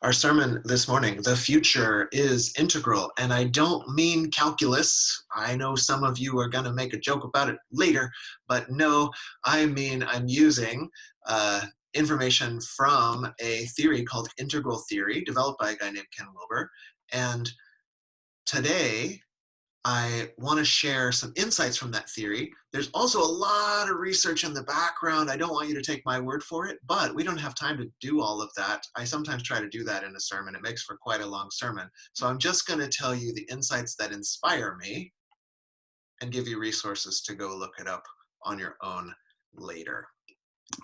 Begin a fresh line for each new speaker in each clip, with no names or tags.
our sermon this morning, the future is integral. And I don't mean calculus. I know some of you are going to make a joke about it later, but no, I mean I'm using information from a theory called integral theory, developed by a guy named Ken Wilber. And today, I want to share some insights from that theory. There's also a lot of research in the background. I don't want you to take my word for it, but we don't have time to do all of that. I sometimes try to do that in a sermon. It makes for quite a long sermon. So I'm just going to tell you the insights that inspire me and give you resources to go look it up on your own later.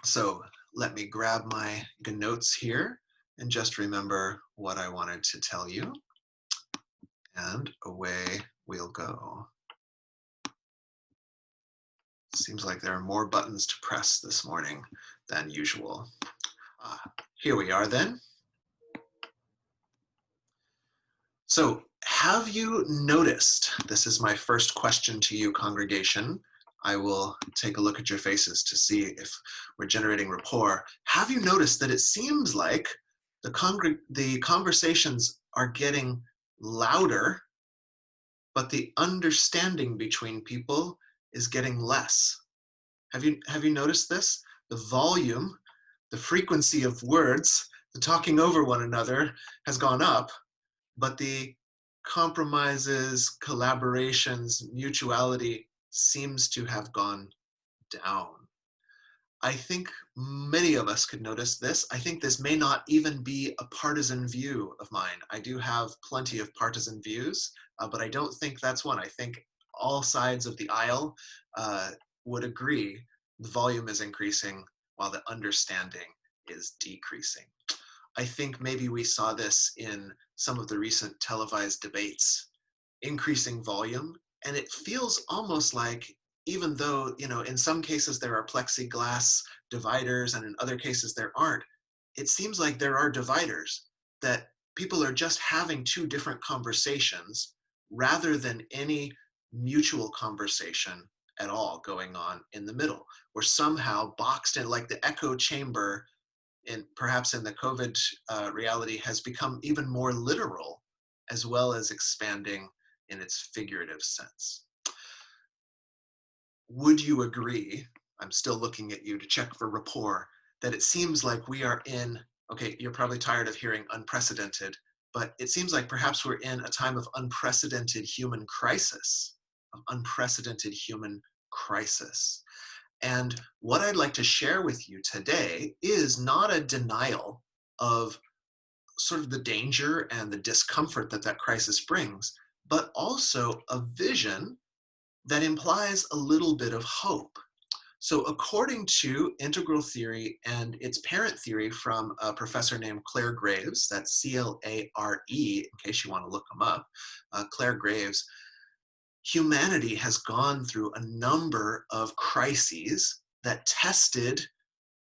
So let me grab my notes here and just remember what I wanted to tell you. And away we'll go. Seems like there are more buttons to press this morning than usual. Here we are then. So have you noticed, this is my first question to you, congregation. I will take a look at your faces to see if we're generating rapport. Have you noticed that it seems like the conversations are getting louder, but the understanding between people is getting less? Have you noticed this? The volume, the frequency of words, the talking over one another has gone up, but the compromises, collaborations, mutuality seems to have gone down. I think many of us could notice this. I think this may not even be a partisan view of mine. I do have plenty of partisan views, but I don't think that's one. I think all sides of the aisle would agree the volume is increasing while the understanding is decreasing. I think maybe we saw this in some of the recent televised debates, increasing volume, and it feels almost like, even though, in some cases there are plexiglass dividers and in other cases there aren't, it seems like there are dividers, that people are just having two different conversations rather than any mutual conversation at all going on in the middle. We're somehow boxed in, like the echo chamber perhaps in the COVID reality has become even more literal, as well as expanding in its figurative sense. Would you agree, I'm still looking at you to check for rapport, that it seems like we are in, okay, you're probably tired of hearing unprecedented, but it seems like perhaps we're in a time of unprecedented human crisis, And what I'd like to share with you today is not a denial of sort of the danger and the discomfort that crisis brings, but also a vision that implies a little bit of hope. So according to integral theory and its parent theory from a professor named Clare Graves, that's C-L-A-R-E, in case you want to look them up, Clare Graves, humanity has gone through a number of crises that tested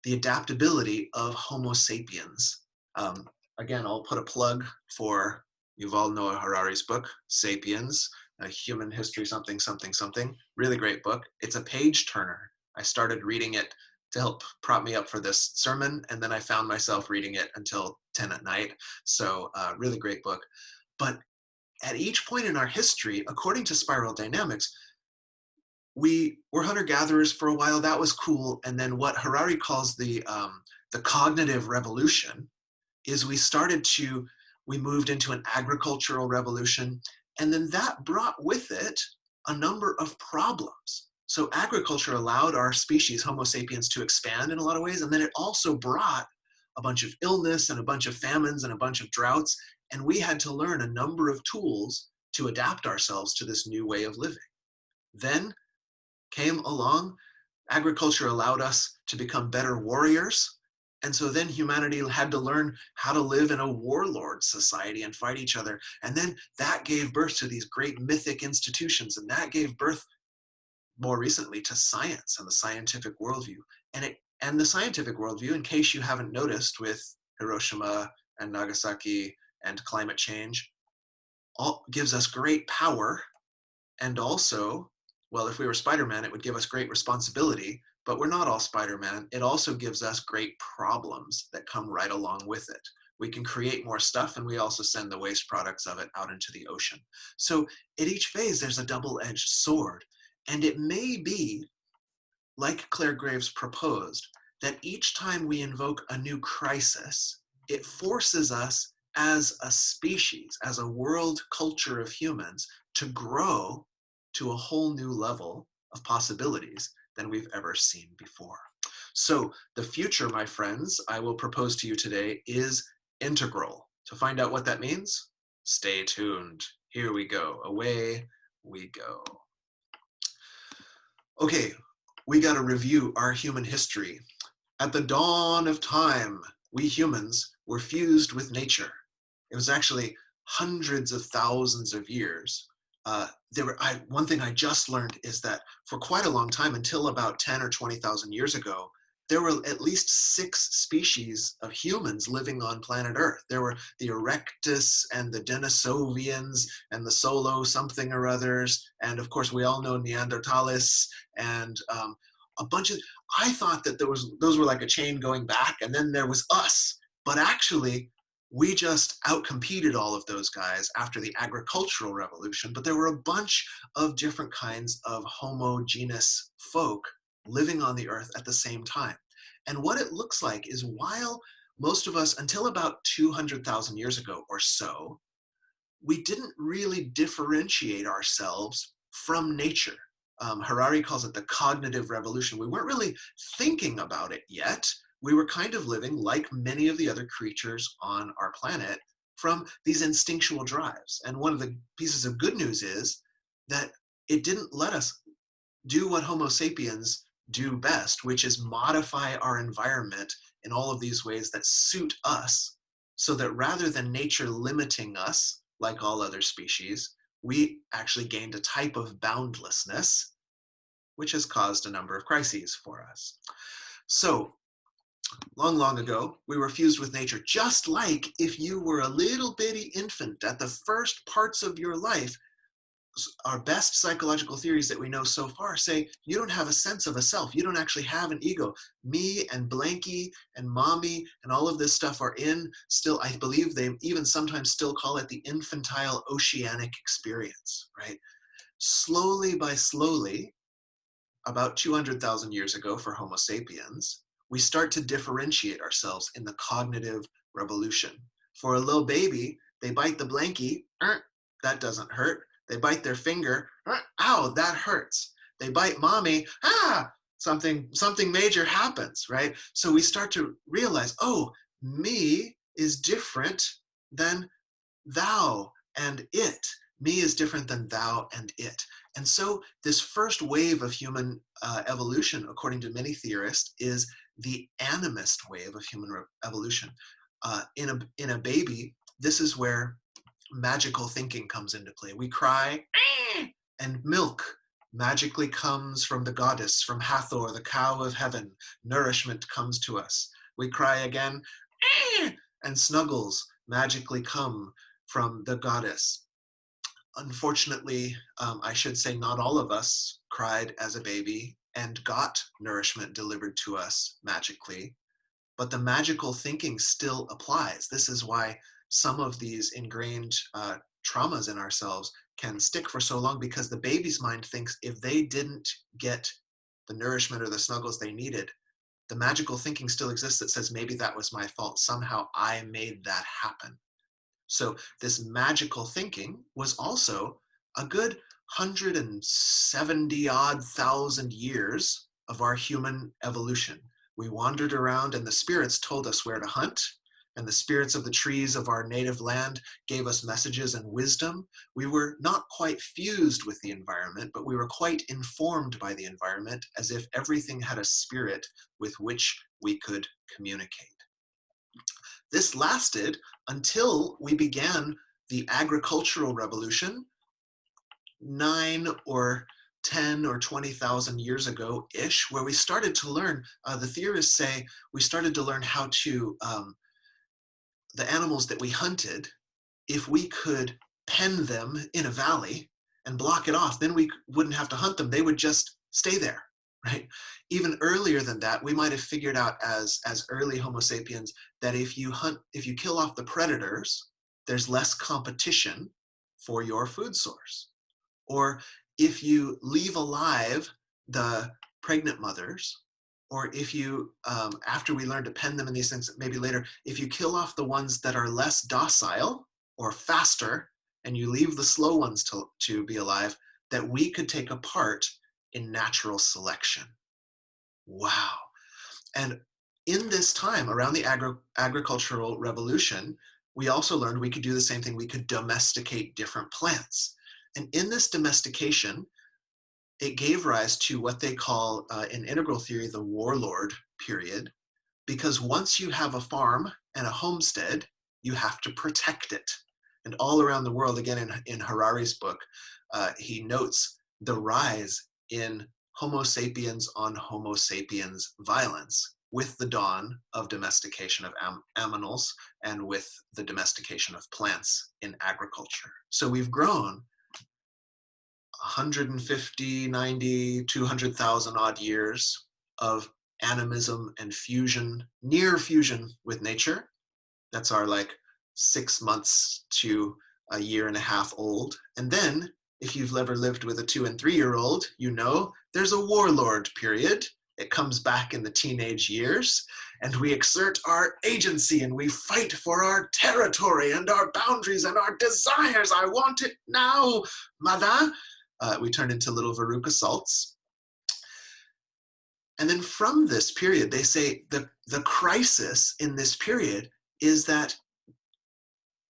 the adaptability of Homo sapiens. Again, I'll put a plug for Yuval Noah Harari's book, Sapiens, A Human History something, something, something. Really great book. It's a page turner. I started reading it to help prop me up for this sermon, and then I found myself reading it until 10 at night. So really great book. But at each point in our history, according to spiral dynamics, we were hunter-gatherers for a while. That was cool. And then what Harari calls the cognitive revolution is we moved into an agricultural revolution. And then that brought with it a number of problems. So agriculture allowed our species, Homo sapiens, to expand in a lot of ways. And then it also brought a bunch of illness and a bunch of famines and a bunch of droughts. And we had to learn a number of tools to adapt ourselves to this new way of living. Then came along, agriculture allowed us to become better warriors. And so then humanity had to learn how to live in a warlord society and fight each other. And then that gave birth to these great mythic institutions. And that gave birth more recently to science and the scientific worldview. And the scientific worldview, in case you haven't noticed with Hiroshima and Nagasaki and climate change, all gives us great power. And also, well, if we were Spider-Man, it would give us great responsibility, but we're not all Spider-Man. It also gives us great problems that come right along with it. We can create more stuff, and we also send the waste products of it out into the ocean. So at each phase, there's a double-edged sword. And it may be, like Clare Graves proposed, that each time we invoke a new crisis, it forces us as a species, as a world culture of humans, to grow to a whole new level of possibilities than we've ever seen before. So the future, my friends, I will propose to you today is integral. To find out what that means, stay tuned. Here we go. Away we go. Okay, we got to review our human history. At the dawn of time, we humans were fused with nature. It was actually hundreds of thousands of years. One thing I just learned is that for quite a long time, until about 10 or 20,000 years ago, there were at least 6 species of humans living on planet Earth. There were the Erectus and the Denisovians and the Solo something or others. And of course, we all know Neanderthalis and a bunch of, I thought that those were like a chain going back, and then there was us. But actually, we just outcompeted all of those guys after the agricultural revolution, but there were a bunch of different kinds of homogeneous folk living on the earth at the same time. And what it looks like is, while most of us, until about 200,000 years ago or so, we didn't really differentiate ourselves from nature. Harari calls it the cognitive revolution. We weren't really thinking about it yet. We were kind of living like many of the other creatures on our planet from these instinctual drives. And one of the pieces of good news is that it didn't let us do what Homo sapiens do best, which is modify our environment in all of these ways that suit us, so that rather than nature limiting us like all other species, we actually gained a type of boundlessness, which has caused a number of crises for us. So, long, long ago, we were fused with nature, just like if you were a little bitty infant at the first parts of your life. Our best psychological theories that we know so far say you don't have a sense of a self. You don't actually have an ego. Me and Blanky and Mommy and all of this stuff are in still, I believe they even sometimes still call it the infantile oceanic experience, right? Slowly by slowly, about 200,000 years ago for Homo sapiens, we start to differentiate ourselves in the cognitive revolution. For a little baby, they bite the Blanky, that doesn't hurt. They bite their finger, ow, that hurts. They bite Mommy, something major happens, right? So we start to realize, oh, me is different than thou and it. Me is different than thou and it. And so this first wave of human evolution, according to many theorists, is the animist wave of human evolution. In a baby, this is where magical thinking comes into play. We cry, and milk magically comes from the goddess, from Hathor, the cow of heaven. Nourishment comes to us. We cry again, and snuggles magically come from the goddess. Unfortunately, I should say not all of us cried as a baby and got nourishment delivered to us magically, but the magical thinking still applies. This is why some of these ingrained traumas in ourselves can stick for so long, because the baby's mind thinks if they didn't get the nourishment or the snuggles they needed, the magical thinking still exists that says maybe that was my fault. Somehow I made that happen. So this magical thinking was also a good 170 odd thousand years of our human evolution. We wandered around and the spirits told us where to hunt, and the spirits of the trees of our native land gave us messages and wisdom. We were not quite fused with the environment, but we were quite informed by the environment, as if everything had a spirit with which we could communicate. This lasted until we began the agricultural revolution 9 or 10 or 20,000 years ago-ish, where we started to learn, the theorists say, we started to learn how to, the animals that we hunted, if we could pen them in a valley and block it off, then we wouldn't have to hunt them. They would just stay there. right? Even earlier than that, we might have figured out as early Homo sapiens that if you kill off the predators, there's less competition for your food source. Or if you leave alive the pregnant mothers, or if you, after we learn to pen them in these things, maybe later, if you kill off the ones that are less docile or faster, and you leave the slow ones to be alive, that we could take a part in natural selection. Wow. And in this time around the agricultural revolution, we also learned we could do the same thing. We could domesticate different plants. And in this domestication, it gave rise to what they call in integral theory the warlord period, because once you have a farm and a homestead, you have to protect it. And all around the world, again, in Harari's book, he notes the rise in Homo sapiens on Homo sapiens violence with the dawn of domestication of animals and with the domestication of plants in agriculture. So we've grown 150, 90, 200,000 odd years of animism and fusion, near fusion with nature. That's our like 6 months to a year and a half old. And then if you've ever lived with a 2 and 3 year old, you know there's a warlord period. It comes back in the teenage years, and we exert our agency and we fight for our territory and our boundaries and our desires. I want it now, mother. We turn into little Veruca salts. And then from this period, they say the crisis in this period is that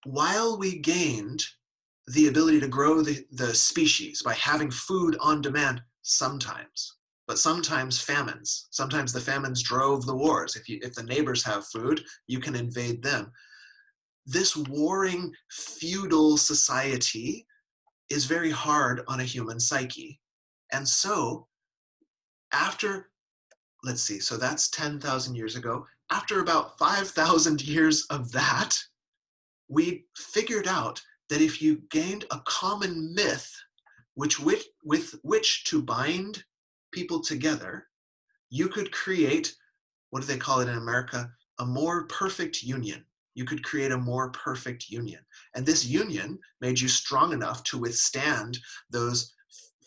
while we gained the ability to grow the species by having food on demand sometimes, but sometimes famines, sometimes the famines drove the wars. If the neighbors have food, you can invade them. This warring feudal society is very hard on a human psyche. And so after, let's see, so that's 10,000 years ago. After about 5,000 years of that, we figured out that if you gained a common myth with which to bind people together, you could create, what do they call it in America? A more perfect union. You could create a more perfect union. And this union made you strong enough to withstand those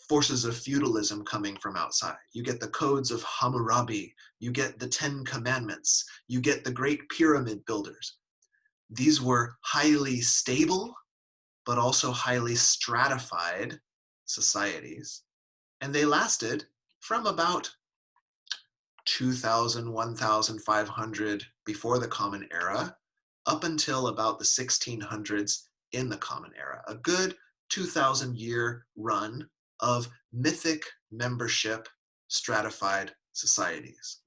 forces of feudalism coming from outside. You get the codes of Hammurabi, you get the 10 Commandments, you get the great pyramid builders. These were highly stable, but also highly stratified societies. And they lasted from about 2000, 1500 before the Common Era, up until about the 1600s in the Common Era. A good 2,000-year run of mythic membership stratified societies.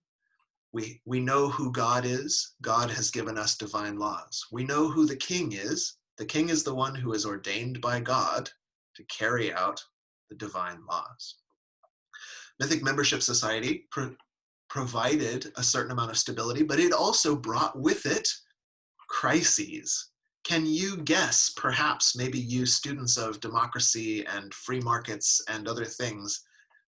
We know who God is. God has given us divine laws. We know who the king is. The king is the one who is ordained by God to carry out the divine laws. Mythic membership society provided a certain amount of stability, but it also brought with it crises. Can you guess, perhaps, maybe you students of democracy and free markets and other things,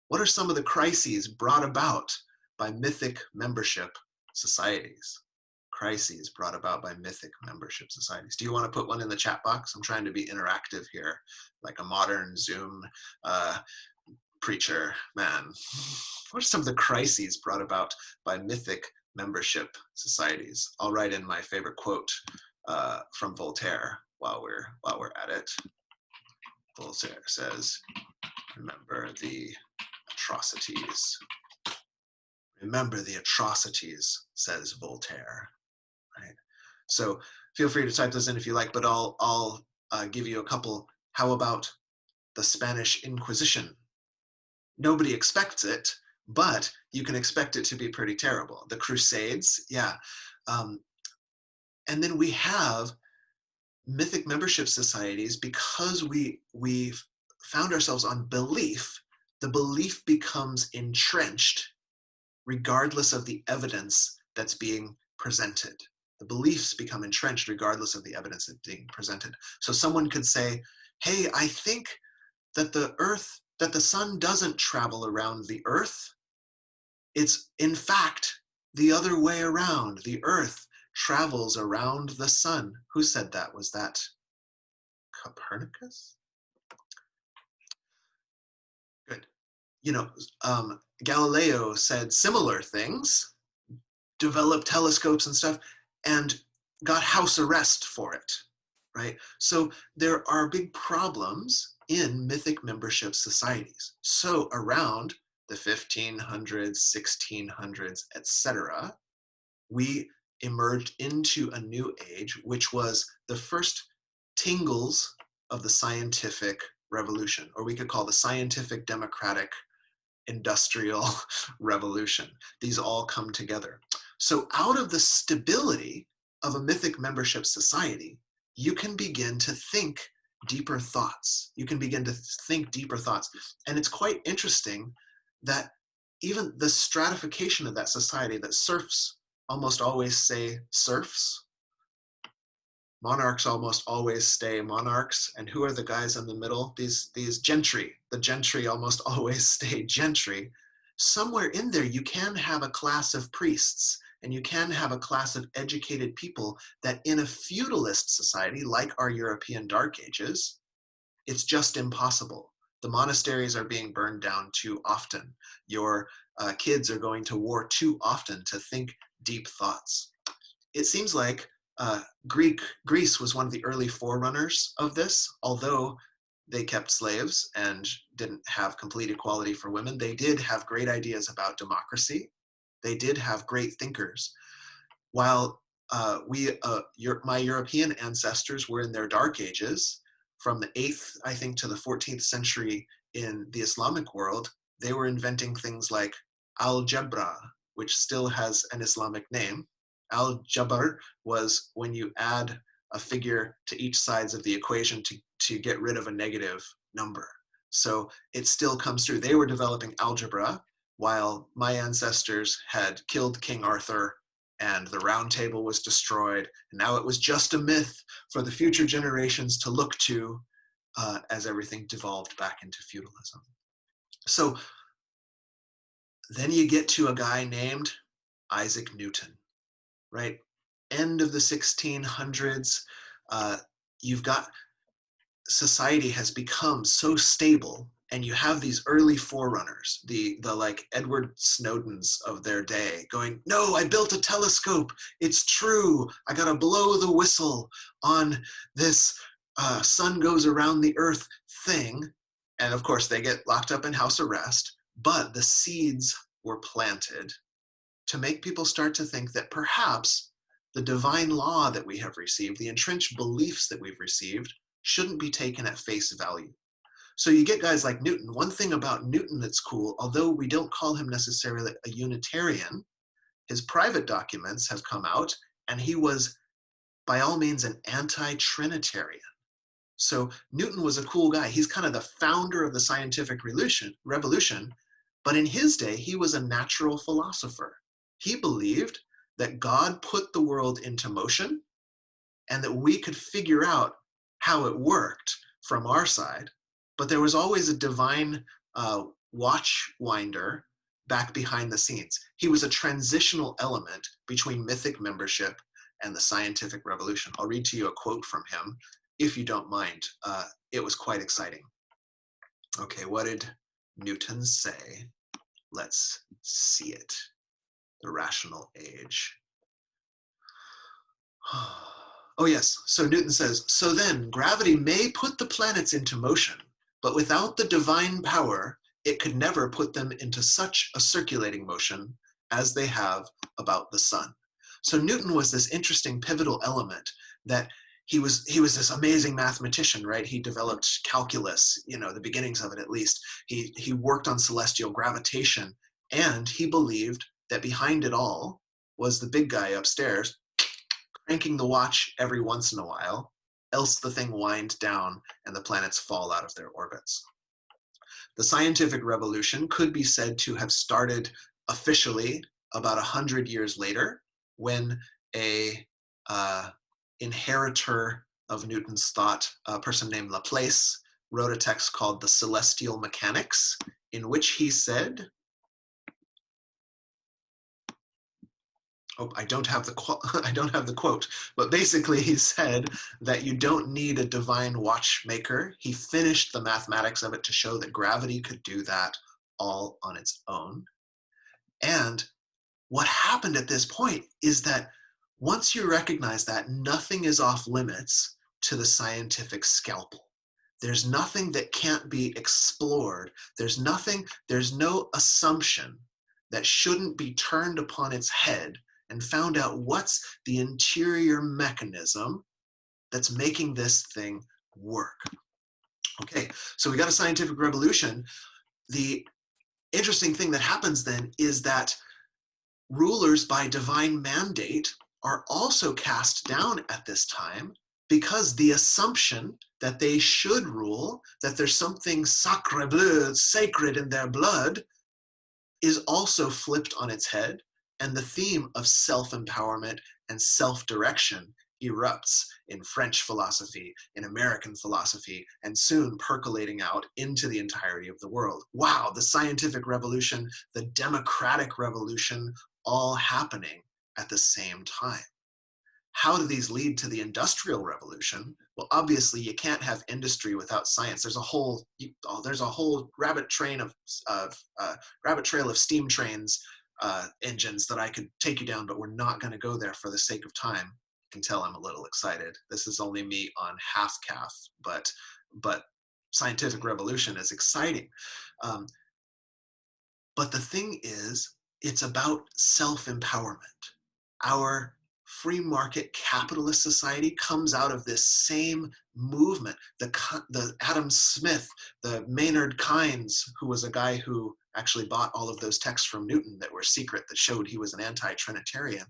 what are some of the crises brought about by mythic membership societies? Crises brought about by mythic membership societies. Do you want to put one in the chat box? I'm trying to be interactive here, like a modern Zoom preacher man. What are some of the crises brought about by mythic membership societies? I'll write in my favorite quote from Voltaire while we're at it. Voltaire says, "Remember the atrocities." Remember the atrocities, says Voltaire. Right. So feel free to type those in if you like, but I'll give you a couple. How about the Spanish Inquisition? Nobody expects it, but you can expect it to be pretty terrible. The Crusades, yeah. And then we have mythic membership societies because we've found ourselves on belief. The belief becomes entrenched regardless of the evidence that's being presented. The beliefs become entrenched regardless of the evidence that's being presented. So someone could say, hey, I think that the sun doesn't travel around the earth, It's, in fact, the other way around. The Earth travels around the sun. Who said that? Was that Copernicus? Good. You know, Galileo said similar things, developed telescopes and stuff, and got house arrest for it, right? So there are big problems in mythic membership societies. So around the 1500s, 1600s, etc., we emerged into a new age, which was the first tingles of the scientific revolution, or we could call the scientific democratic industrial revolution. These all come together. So out of the stability of a mythic membership society, you can begin to think deeper thoughts. You can begin to think deeper thoughts. And it's quite interesting that even the stratification of that society, that serfs almost always say serfs, monarchs almost always stay monarchs, and who are the guys in the middle? These gentry. The gentry almost always stay gentry. Somewhere in there, you can have a class of priests, and you can have a class of educated people that in a feudalist society, like our European Dark Ages, it's just impossible. The monasteries are being burned down too often. Your kids are going to war too often to think deep thoughts. It seems like Greece was one of the early forerunners of this, although they kept slaves and didn't have complete equality for women. They did have great ideas about democracy. They did have great thinkers. While my European ancestors were in their dark ages, from the 8th, I think, to the 14th century in the Islamic world, they were inventing things like algebra, which still has an Islamic name. Al-Jabr was when you add a figure to each sides of the equation to get rid of a negative number. So it still comes through. They were developing algebra while my ancestors had killed King Arthur and the Round Table was destroyed. And now it was just a myth for the future generations to look to as everything devolved back into feudalism. So then you get to a guy named Isaac Newton, right? End of the 1600s, you've got society has become so stable, and you have these early forerunners, the like Edward Snowdens of their day going, no, I built a telescope, it's true, I gotta blow the whistle on this sun goes around the earth thing. And of course they get locked up in house arrest, but the seeds were planted to make people start to think that perhaps the divine law that we have received, the entrenched beliefs that we've received, shouldn't be taken at face value. So you get guys like Newton. One thing about Newton that's cool, although we don't call him necessarily a Unitarian, his private documents have come out, and he was, by all means, an anti-Trinitarian. So Newton was a cool guy. He's kind of the founder of the scientific revolution, but in his day, he was a natural philosopher. He believed that God put the world into motion and that we could figure out how it worked from our side, but there was always a divine watchwinder back behind the scenes. He was a transitional element between mythic membership and the scientific revolution. I'll read to you a quote from him, if you don't mind. It was quite exciting. Okay, what did Newton say? Let's see it. The Rational Age. Oh yes, so Newton says, so then gravity may put the planets into motion, but without the divine power, it could never put them into such a circulating motion as they have about the sun. So Newton was this interesting pivotal element that he was this amazing mathematician, right? He developed calculus, the beginnings of it at least. He worked on celestial gravitation, and he believed that behind it all was the big guy upstairs cranking the watch every once in a while, else the thing winds down and the planets fall out of their orbits. The scientific revolution could be said to have started officially about 100 years later, when a inheritor of Newton's thought, a person named Laplace, wrote a text called The Celestial Mechanics, in which he said, oh, I don't have I don't have the quote, but basically he said that you don't need a divine watchmaker. He finished the mathematics of it to show that gravity could do that all on its own. And what happened at this point is that once you recognize that, nothing is off limits to the scientific scalpel. There's nothing that can't be explored. There's no assumption that shouldn't be turned upon its head and found out what's the interior mechanism that's making this thing work. Okay, so we got a scientific revolution. The interesting thing that happens then is that rulers by divine mandate are also cast down at this time, because the assumption that they should rule, that there's something sacre bleu, sacred in their blood, is also flipped on its head, and the theme of self-empowerment and self-direction erupts in French philosophy, in American philosophy, and soon percolating out into the entirety of the world. Wow, the scientific revolution, the democratic revolution, all happening at the same time. How do these lead to the industrial revolution? Well, obviously you can't have industry without science. There's a whole rabbit trail of steam trains, engines that I could take you down, but we're not going to go there for the sake of time. You can tell I'm a little excited. This is only me on half calf, but scientific revolution is exciting. Um, but the thing is, it's about self-empowerment. Our free market capitalist society comes out of this same movement. The Adam Smith, the Maynard Keynes, who was a guy who actually bought all of those texts from Newton that were secret, that showed he was an anti-Trinitarian.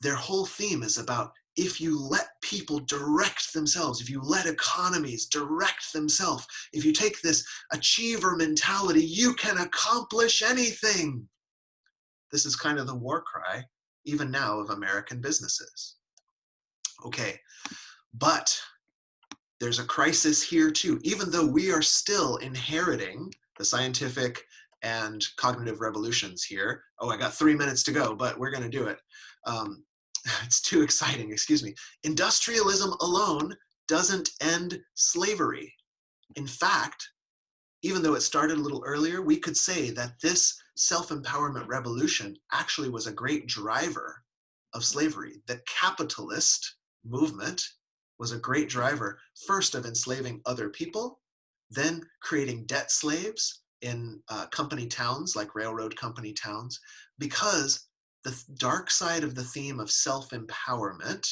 Their whole theme is about, if you let people direct themselves, if you let economies direct themselves, if you take this achiever mentality, you can accomplish anything. This is kind of the war cry, even now, of American businesses. Okay, but there's a crisis here too. Even though we are still inheriting the scientific and cognitive revolutions here. Oh, I got 3 minutes to go, but we're going to do it. It's too exciting, excuse me. Industrialism alone doesn't end slavery. In fact, even though it started a little earlier, we could say that this self-empowerment revolution actually was a great driver of slavery. The capitalist movement was a great driver, first of enslaving other people, then creating debt slaves in company towns, like railroad company towns, because the dark side of the theme of self-empowerment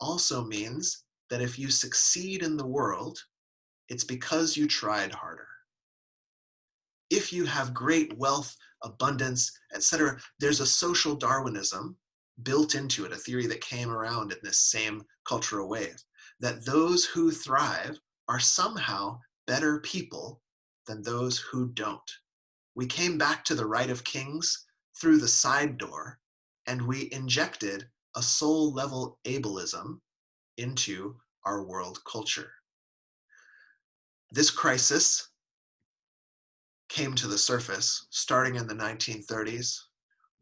also means that if you succeed in the world, it's because you tried harder. If you have great wealth, abundance, etc., there's a social Darwinism built into it, a theory that came around in this same cultural wave, that those who thrive are somehow better people than those who don't. We came back to the right of kings through the side door, and we injected a soul level ableism into our world culture. This crisis came to the surface starting in the 1930s,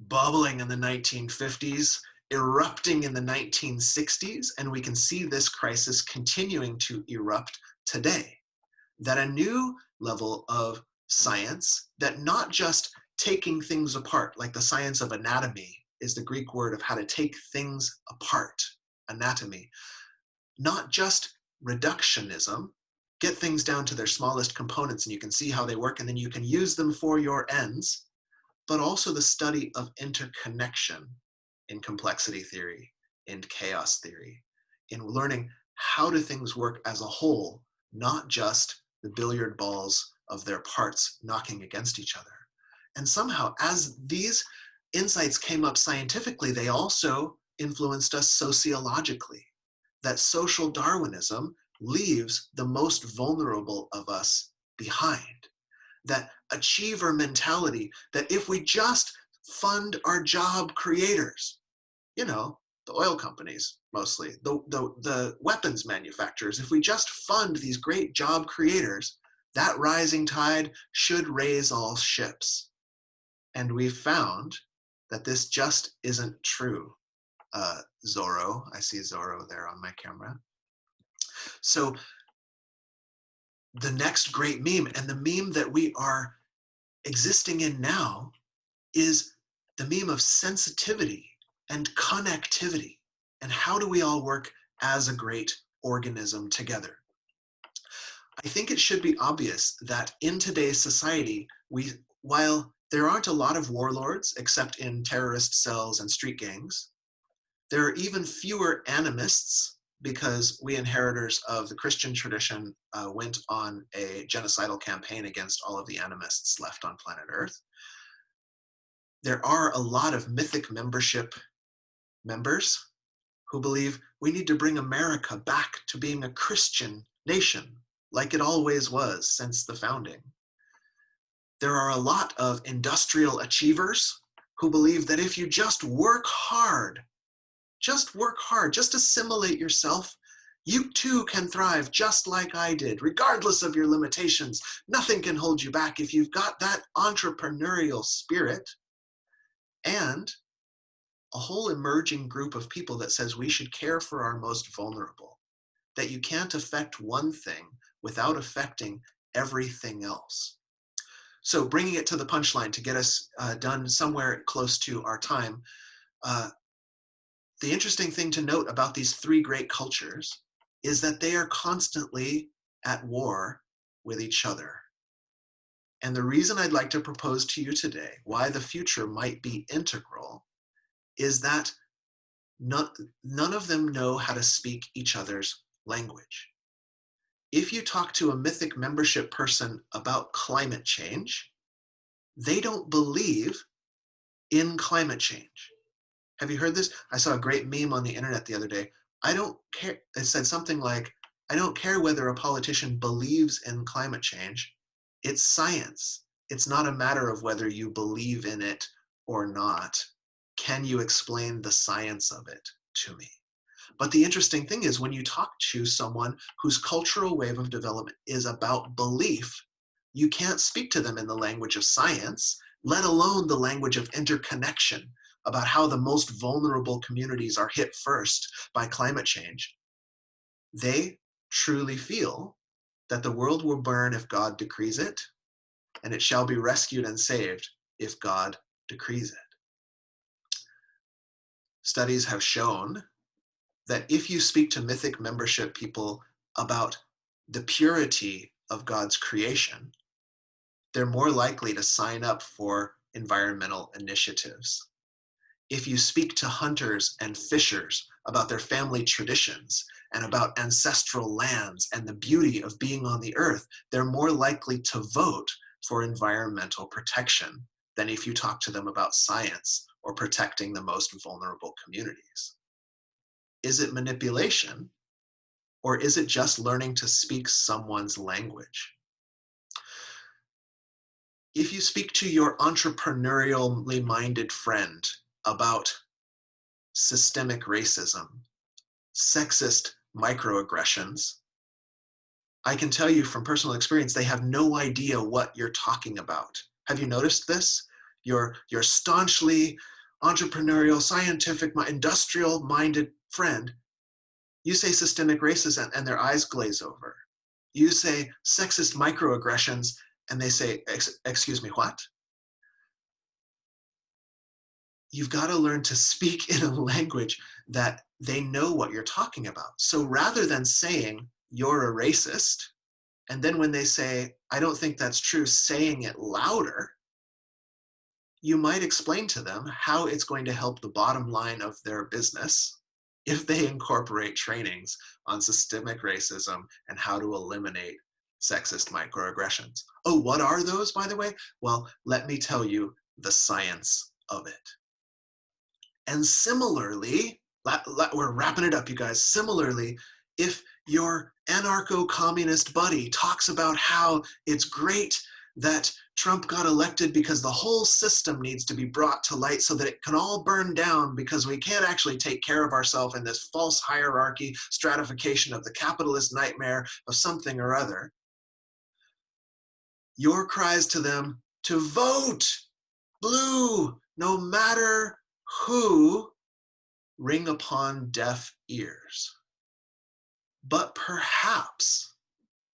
bubbling in the 1950s, erupting in the 1960s, and we can see this crisis continuing to erupt today. That a new level of science, that not just taking things apart, like the science of anatomy is the Greek word of how to take things apart, anatomy, not just reductionism, get things down to their smallest components and you can see how they work and then you can use them for your ends, but also the study of interconnection in complexity theory, in chaos theory, in learning how do things work as a whole, not just the billiard balls of their parts knocking against each other. And somehow, as these insights came up scientifically, they also influenced us sociologically. That social Darwinism leaves the most vulnerable of us behind. That achiever mentality, that if we just fund our job creators, you know, the oil companies mostly, the weapons manufacturers, if we just fund these great job creators, that rising tide should raise all ships. And we found that this just isn't true. Zorro, I see Zorro there on my camera. So the next great meme, and the meme that we are existing in now, is the meme of sensitivity and connectivity. And how do we all work as a great organism together? I think it should be obvious that in today's society, while there aren't a lot of warlords except in terrorist cells and street gangs, there are even fewer animists because we inheritors of the Christian tradition went on a genocidal campaign against all of the animists left on planet Earth. There are a lot of mythic membership members who believe we need to bring America back to being a Christian nation, like it always was since the founding. There are a lot of industrial achievers who believe that if you just work hard, just assimilate yourself, you too can thrive just like I did, regardless of your limitations. Nothing can hold you back if you've got that entrepreneurial spirit. And a whole emerging group of people that says we should care for our most vulnerable, that you can't affect one thing without affecting everything else. So bringing it to the punchline to get us done somewhere close to our time, the interesting thing to note about these three great cultures is that they are constantly at war with each other. And the reason I'd like to propose to you today why the future might be integral is that none of them know how to speak each other's language. If you talk to a mythic membership person about climate change, they don't believe in climate change. Have you heard this? I saw a great meme on the internet the other day. I don't care. It said something like, I don't care whether a politician believes in climate change. It's science. It's not a matter of whether you believe in it or not. Can you explain the science of it to me? But the interesting thing is when you talk to someone whose cultural wave of development is about belief, you can't speak to them in the language of science, let alone the language of interconnection, about how the most vulnerable communities are hit first by climate change. They truly feel that the world will burn if God decrees it, and it shall be rescued and saved if God decrees it. Studies have shown that if you speak to mythic membership people about the purity of God's creation, they're more likely to sign up for environmental initiatives. If you speak to hunters and fishers about their family traditions and about ancestral lands and the beauty of being on the earth, they're more likely to vote for environmental protection than if you talk to them about science or protecting the most vulnerable communities. Is it manipulation, or is it just learning to speak someone's language? If you speak to your entrepreneurially minded friend about systemic racism, sexist microaggressions, I can tell you from personal experience, they have no idea what you're talking about. Have you noticed this? Your staunchly entrepreneurial, scientific, industrial-minded friend, you say systemic racism and their eyes glaze over. You say sexist microaggressions and they say, excuse me, what? You've got to learn to speak in a language that they know what you're talking about. So rather than saying, you're a racist, and then when they say, I don't think that's true, saying it louder, you might explain to them how it's going to help the bottom line of their business if they incorporate trainings on systemic racism and how to eliminate sexist microaggressions. Oh, what are those, by the way? Well, let me tell you the science of it. And similarly, we're wrapping it up, you guys. Similarly, if your anarcho-communist buddy talks about how it's great that Trump got elected because the whole system needs to be brought to light so that it can all burn down because we can't actually take care of ourselves in this false hierarchy, stratification of the capitalist nightmare of something or other, your cries to them to vote blue, no matter who, ring upon deaf ears. But perhaps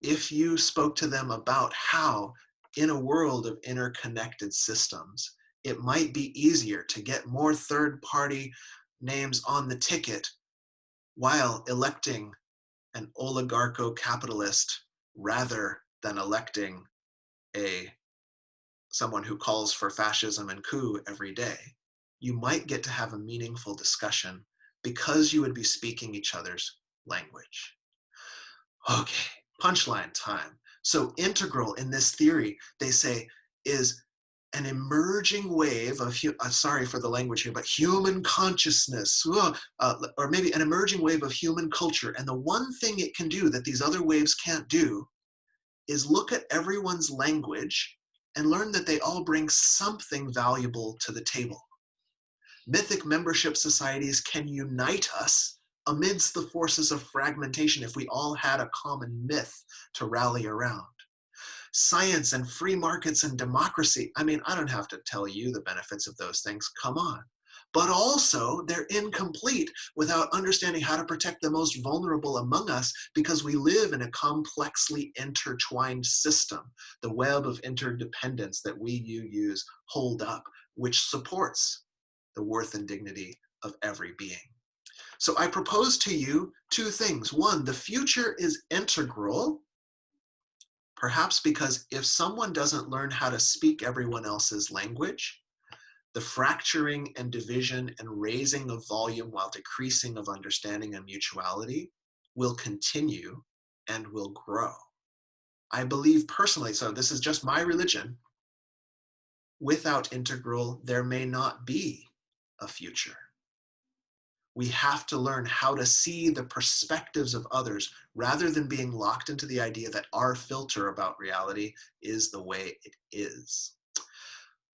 if you spoke to them about how, in a world of interconnected systems, it might be easier to get more third-party names on the ticket while electing an oligarcho-capitalist rather than electing a someone who calls for fascism and coup every day, you might get to have a meaningful discussion because you would be speaking each other's language. Okay, punchline time. So integral in this theory, they say, is an emerging wave of, sorry for the language here, but human consciousness, or maybe an emerging wave of human culture. And the one thing it can do that these other waves can't do is look at everyone's language and learn that they all bring something valuable to the table. Mythic membership societies can unite us amidst the forces of fragmentation if we all had a common myth to rally around. Science and free markets and democracy, I mean, I don't have to tell you the benefits of those things, come on. But also, they're incomplete without understanding how to protect the most vulnerable among us because we live in a complexly intertwined system, the web of interdependence that you use hold up, which supports the worth and dignity of every being. So I propose to you two things. One, the future is integral, perhaps because if someone doesn't learn how to speak everyone else's language, the fracturing and division and raising of volume while decreasing of understanding and mutuality will continue and will grow. I believe personally, so this is just my religion, without integral, there may not be a future. We have to learn how to see the perspectives of others rather than being locked into the idea that our filter about reality is the way it is.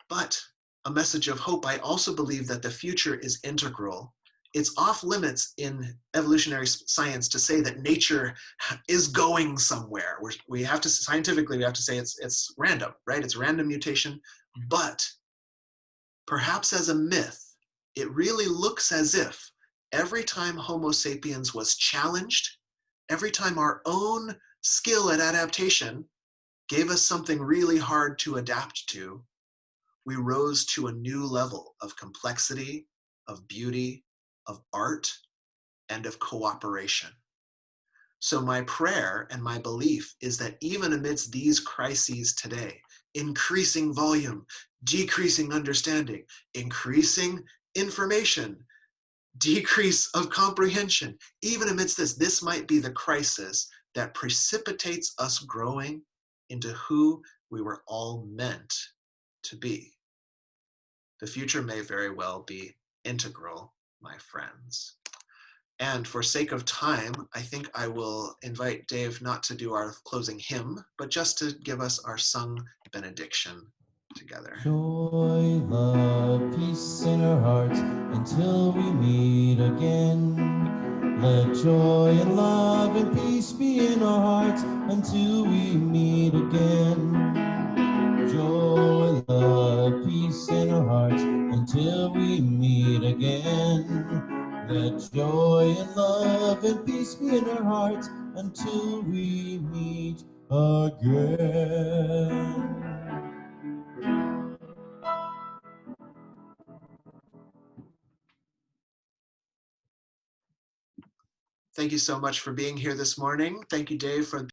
But a message of hope, I also believe that the future is integral. It's off limits in evolutionary science to say that nature is going somewhere. We have to, scientifically, we have to say it's random, right? It's random mutation, but perhaps as a myth, it really looks as if every time Homo sapiens was challenged, every time our own skill at adaptation gave us something really hard to adapt to, we rose to a new level of complexity, of beauty, of art, and of cooperation. So my prayer and my belief is that even amidst these crises today, increasing volume, decreasing understanding, increasing information, decrease of comprehension, even amidst this might be the crisis that precipitates us growing into who we were all meant to be. The future may very well be integral, my friends. And for sake of time, I think I will invite Dave not to do our closing hymn, but just to give us our sung benediction together.
Joy, love, peace in our hearts until we meet again. Let joy and love and peace be in our hearts until we meet again. Joy, love, peace in our hearts until we meet again. Let joy and love and peace be in our hearts until we meet again.
Thank you so much for being here this morning. Thank you, Dave, for